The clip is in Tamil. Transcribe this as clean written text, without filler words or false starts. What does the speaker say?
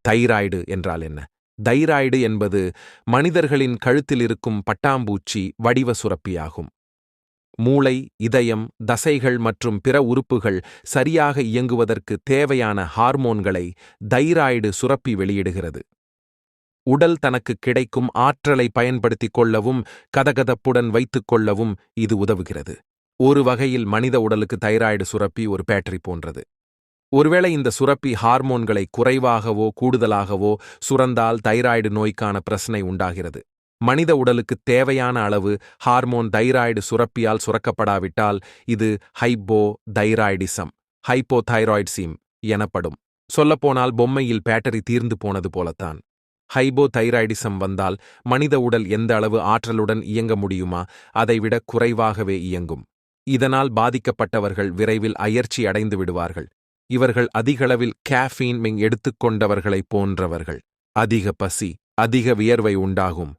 தைராய்டு என்றால் என்ன? தைராய்டு என்பது மனிதர்களின் கழுத்தில் இருக்கும் பட்டாம்பூச்சி வடிவ சுரப்பியாகும். மூளை, இதயம், தசைகள் மற்றும் பிற உறுப்புகள் சரியாக இயங்குவதற்கு தேவையான ஹார்மோன்களை தைராய்டு சுரப்பி வெளியிடுகிறது. உடல் தனக்கு கிடைக்கும் ஆற்றலை பயன்படுத்திக் கொள்ளவும் கதகதப்புடன் வைத்துக் கொள்ளவும் இது உதவுகிறது. ஒரு வகையில் மனித உடலுக்கு தைராய்டு சுரப்பி ஒரு பேட்டரி போன்றது. ஒருவேளை இந்த சுரப்பி ஹார்மோன்களை குறைவாகவோ கூடுதலாகவோ சுரந்தால் தைராய்டு நோய்க்கான பிரச்சனை உண்டாகிறது. மனித உடலுக்கு தேவையான அளவு ஹார்மோன் தைராய்டு சுரப்பியால் சுரக்கப்படாவிட்டால் இது ஹைப்போதைராய்டிசம், ஹைப்போதைராய்டிசம் எனப்படும். சொல்லப்போனால் பொம்மையில் பேட்டரி தீர்ந்து போனது போலத்தான். ஹைப்போதைராய்டிசம் வந்தால் மனித உடல் எந்த அளவு ஆற்றலுடன் இயங்க முடியுமா அதைவிட குறைவாகவே இயங்கும். இதனால் பாதிக்கப்பட்டவர்கள் விரைவில் அயர்ச்சி அடைந்து விடுவார்கள். இவர்கள் அதிகளவில் கேஃபீன் எடுத்துக்கொண்டவர்களைப் போன்றவர்கள். அதிக பசி, அதிக வியர்வை உண்டாகும்.